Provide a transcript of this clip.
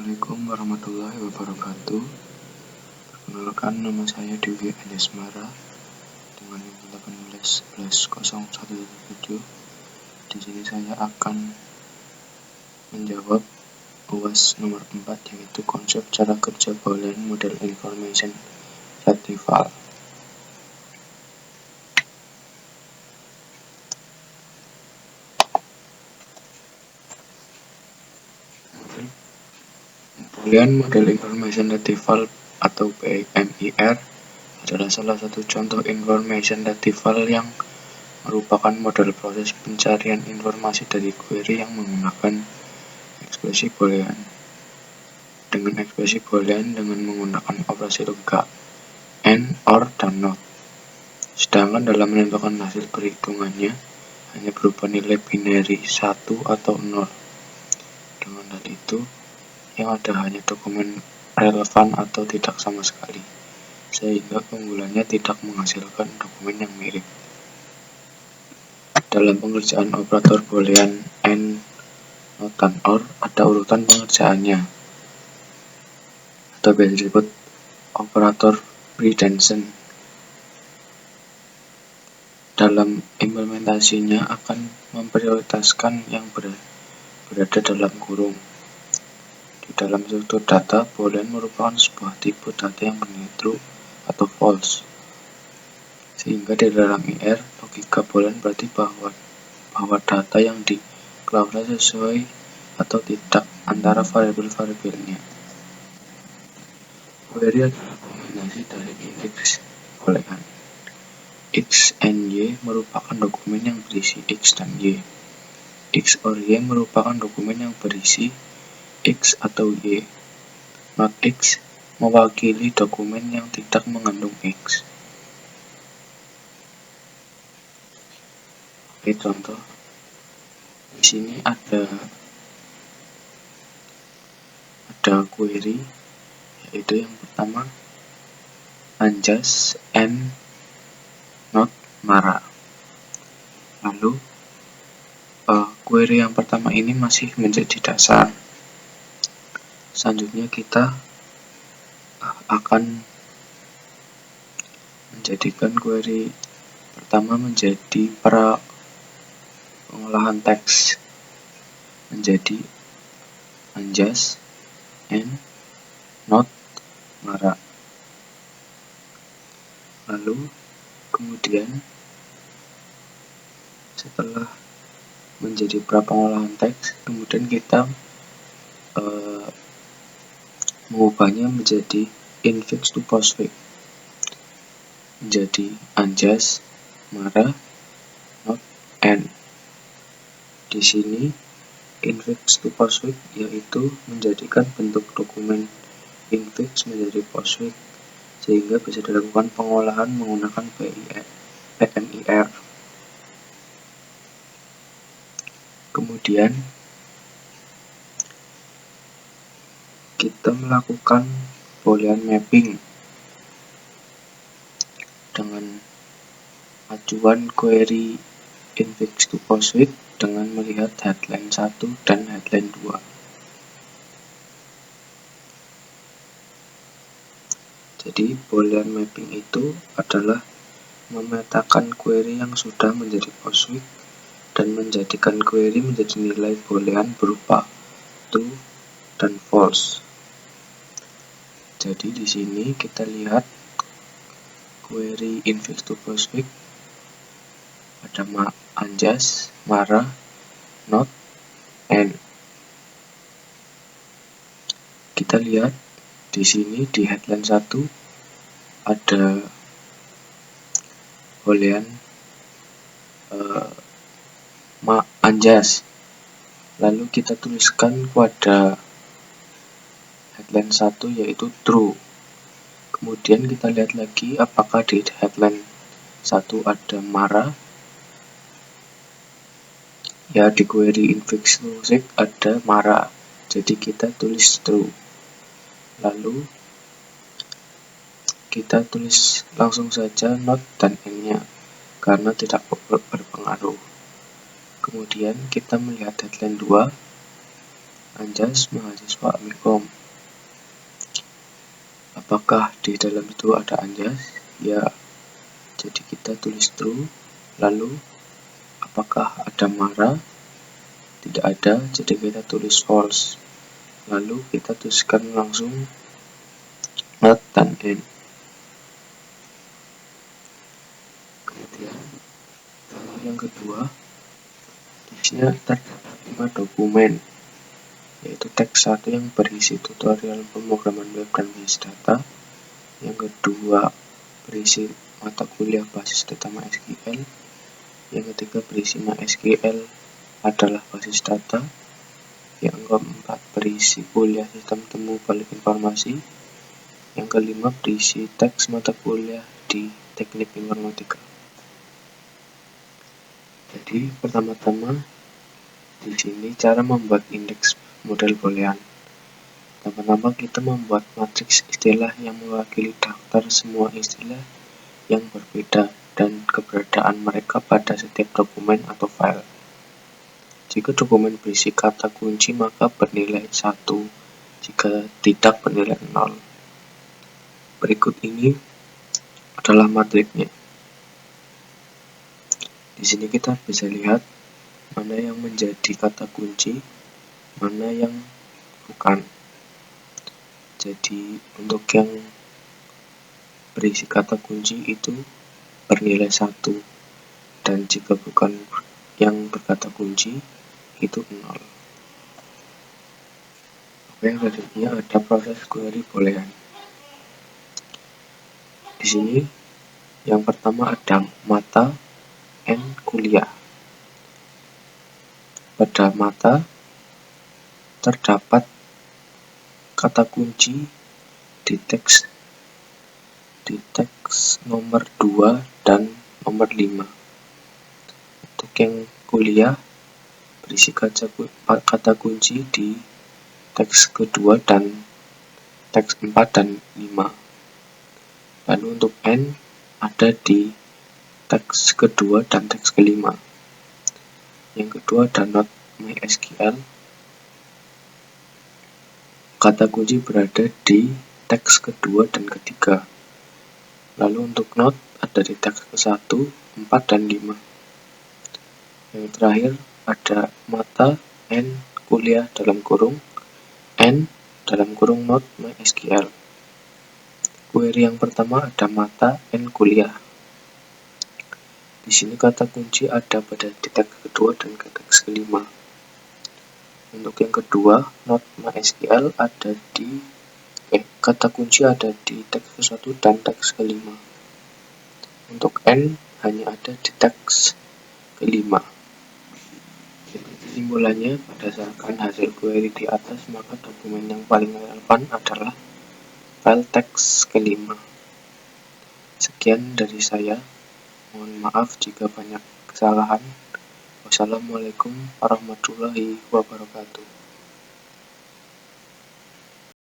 Assalamualaikum warahmatullahi wabarakatuh. Perkenalkan, nama saya Dewi Anjasmara dengan nomor 18/017. Di sini saya akan menjawab UAS nomor 4, yaitu konsep cara kerja Boolean Model Information Retrieval. Boolean Model Information Retrieval atau BMIR adalah salah satu contoh information retrieval yang merupakan model proses pencarian informasi dari query yang menggunakan ekspresi Boolean. Dengan ekspresi Boolean dengan menggunakan operasi logika AND, OR, dan NOT. Sedangkan dalam menentukan hasil perhitungannya hanya berupa nilai binary 1 atau 0. Dengan hal itu, yang ada hanya dokumen relevan atau tidak sama sekali, sehingga keunggulannya tidak menghasilkan dokumen yang mirip. Dalam pengerjaan operator Boolean AND, NOT, dan OR ada urutan pengerjaannya, atau biasa disebut operator precedency. Dalam implementasinya akan memprioritaskan yang berada dalam kurung. Di dalam struktur data, Boolean merupakan sebuah tipe data yang bernilai true atau false. Sehingga di dalam IR, logika Boolean berarti bahwa data yang diklause sesuai atau tidak antara variabel-variabelnya. Query adalah kombinasi dari indeks Boolean. X and Y merupakan dokumen yang berisi X dan Y. X or Y merupakan dokumen yang berisi X atau Y. Not X mewakili dokumen yang tidak mengandung X. Oke, contoh. Di sini ada query, yaitu yang pertama Anjas and not Mara. Lalu query yang pertama ini masih menjadi dasar. Selanjutnya kita akan menjadikan query pertama menjadi pengolahan teks menjadi Anjas and not Mara. Lalu kemudian setelah menjadi pengolahan teks, kemudian kita mengubahnya menjadi infix to postfix menjadi Anjas, Mara, not and. Di sini infix to postfix yaitu menjadikan bentuk dokumen infix menjadi postfix sehingga bisa dilakukan pengolahan menggunakan BMIR. Kemudian kita melakukan Boolean mapping dengan acuan query infix to postfix dengan melihat headline 1 dan headline 2. Jadi Boolean mapping itu adalah memetakan query yang sudah menjadi postfix dan menjadikan query menjadi nilai Boolean berupa true dan false. Jadi di sini kita lihat query infix to postfix ada Anjas, Mara, not and. Kita lihat di sini di headline 1 ada Boolean Anjas. Lalu kita tuliskan pada headline 1 yaitu true. Kemudian kita lihat lagi apakah di headline 1 ada Mara. Ya, di query infix to postfix ada Mara. Jadi kita tulis true. Lalu kita tulis langsung saja not dan n-nya karena tidak berpengaruh. Kemudian kita melihat headline 2. Anjas mahasiswa Mikom. Apakah di dalam itu ada Anjas? Ya, jadi kita tulis true. Lalu, apakah ada Mara? Tidak ada, jadi kita tulis false. Lalu kita tuliskan langsung not dan end. Kemudian, yang kedua, di sini terdapat 5 dokumen, yaitu teks 1 yang berisi tutorial pemrograman web dan basis data, yang kedua berisi mata kuliah basis data MySQL, yang ketiga berisi MySQL adalah basis data, yang keempat berisi kuliah sistem temu balik informasi, yang kelima berisi teks mata kuliah di teknik informatika. Jadi pertama-tama di sini cara membuat indeks model boolean. Pertama-tama kita membuat matriks istilah yang mewakili daftar semua istilah yang berbeda dan keberadaan mereka pada setiap dokumen atau file. Jika dokumen berisi kata kunci maka bernilai 1, jika tidak bernilai 0. Berikut ini adalah matriksnya. Di sini kita bisa lihat mana yang menjadi kata kunci, mana yang bukan. Jadi untuk yang berisi kata kunci itu bernilai 1, dan jika bukan yang berkata kunci itu 0. Oke, selanjutnya ada proses query boolean. Di sini yang pertama ada mata n kuliah. Pada mata terdapat kata kunci di teks nomor 2 dan nomor 5. Untuk yang kuliah berisi kata kunci di teks kedua dan teks 4 dan 5. Lalu untuk N ada di teks kedua dan teks kelima. Yang kedua ada not MySQL. Kata kunci berada di teks kedua dan ketiga. Lalu untuk not ada di teks ke-1, 4, dan 5. Yang terakhir ada mata N kuliah dalam kurung N dalam kurung not MySQL. Query yang pertama ada mata N kuliah. Di sini kata kunci ada pada di teks kedua dan teks kelima. Untuk yang kedua, not MySQL ada di kata kunci ada di teks ke-1 dan teks kelima. Untuk N hanya ada di teks kelima. Kesimpulannya, berdasarkan hasil query di atas, maka dokumen yang paling relevan adalah file teks kelima. Sekian dari saya. Mohon maaf jika banyak kesalahan. Wassalamualaikum warahmatullahi wabarakatuh.